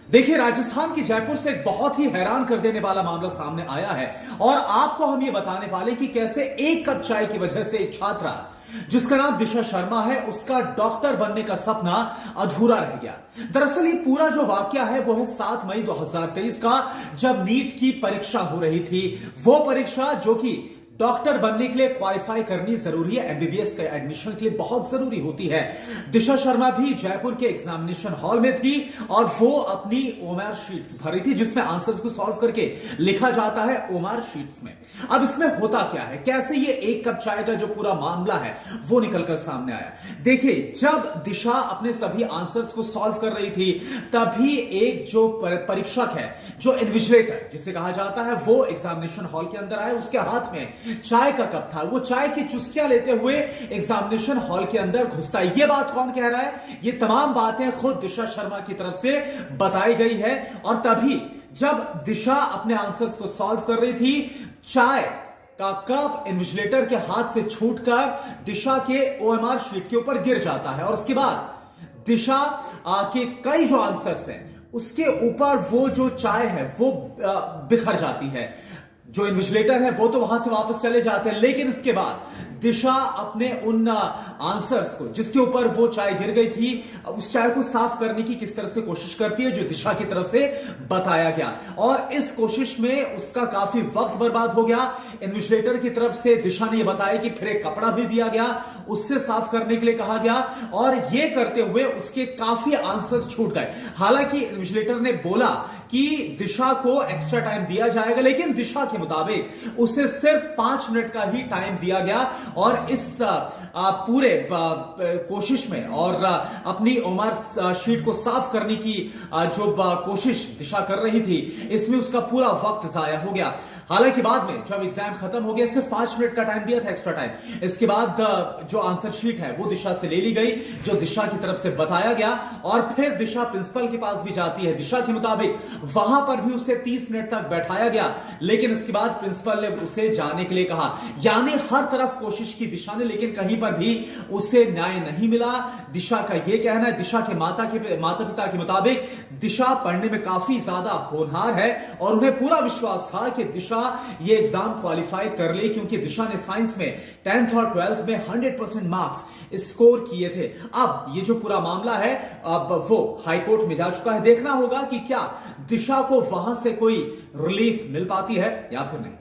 देखिए, राजस्थान की जयपुर से एक बहुत ही हैरान कर देने वाला मामला सामने आया है और आपको हम ये बताने वाले कि कैसे एक कप चाय की वजह से एक छात्रा जिसका नाम दिशा शर्मा है, उसका डॉक्टर बनने का सपना अधूरा रह गया। दरअसल ये पूरा जो वाकया है वो है 7 मई 2023 का, जब नीट की परीक्षा हो रही थी। वो परीक्षा जो कि डॉक्टर बनने के लिए क्वालिफाई करनी जरूरी है, एमबीबीएस का एडमिशन के लिए बहुत जरूरी होती है। दिशा शर्मा भी जयपुर के एग्जामिनेशन हॉल में थी और वो अपनी ओएमआर शीट्स भरी थी, जिसमें आंसर्स को सॉल्व करके लिखा जाता है ओएमआर शीट्स में। अब इसमें होता क्या है, कैसे ये एक कप चाय का जो पूरा मामला है वो निकलकर सामने आया। देखिए, जब दिशा अपने सभी आंसर्स को सॉल्व कर रही थी, तभी एक जो परीक्षक है, जो इन्विजिलेटर जिसे कहा जाता है, वो एग्जामिनेशन हॉल के अंदर आए। उसके हाथ में चाय का कप था। वो चाय की चुस्कियां लेते हुए एग्जामिनेशन हॉल के अंदर घुसता है। ये बात कौन कह रहा है? ये तमाम बातें खुद दिशा शर्मा की तरफ से बताई गई है। और तभी जब दिशा अपने आंसर्स को सॉल्व कर रही थी, चाय का कप इन्विजिलेटर के हाथ से छूटकर दिशा के ओएमआर शीट के ऊपर गिर जाता है और उसके बाद दिशा के कई जो आंसर्स हैं उसके ऊपर वो जो चाय है वो बिखर जाती है। जो इन्विजिलेटर है वो तो वहां से वापस चले जाते हैं, लेकिन इसके बाद दिशा अपने उन आंसर्स को जिसके ऊपर वो चाय गिर गई थी, उस चाय को साफ करने की किस तरह से कोशिश करती है, जो दिशा की तरफ से बताया गया। और इस कोशिश में उसका काफी वक्त बर्बाद हो गया। इन्विजिलेटर की तरफ से दिशा ने बताया कि फिर एक कपड़ा भी दिया गया, उससे साफ करने के लिए कहा गया और यह करते हुए उसके काफी आंसर्स छूट गए। हालांकि इन्विजिलेटर ने बोला कि दिशा को एक्स्ट्रा टाइम दिया जाएगा, लेकिन दिशा के मुताबिक उसे सिर्फ 5 मिनट का ही टाइम दिया गया और इस पूरे कोशिश में और अपनी ओएमआर शीट को साफ करने की जो कोशिश दिशा कर रही थी, इसमें उसका पूरा वक्त जाया हो गया। हालांकि बाद में जब एग्जाम खत्म हो गया, सिर्फ 5 मिनट का टाइम दिया था एक्स्ट्रा टाइम। इसके बाद जो आंसर शीट है वो दिशा से ले ली गई, जो दिशा की तरफ से बताया गया और फिर दिशा प्रिंसिपल के पास भी जाती है। दिशा के मुताबिक वहां पर भी उसे 30 मिनट तक बैठाया गया, लेकिन इसके बाद प्रिंसिपल ने उसे जाने के लिए कहा। यानी हर तरफ कोशिश की दिशा ने, लेकिन कहीं पर भी उसे न्याय नहीं मिला। दिशा का यह कहना है, दिशा के माता पिता के मुताबिक दिशा पढ़ने में काफी ज्यादा होनहार है और उन्हें पूरा विश्वास था कि दिशा ये एग्जाम क्वालिफाई कर ले, क्योंकि दिशा ने साइंस में 10th और 12th में 100% मार्क्स स्कोर किए थे। अब ये जो पूरा मामला है अब वो हाईकोर्ट में जा चुका है। देखना होगा कि क्या दिशा को वहां से कोई रिलीफ मिल पाती है या फिर नहीं।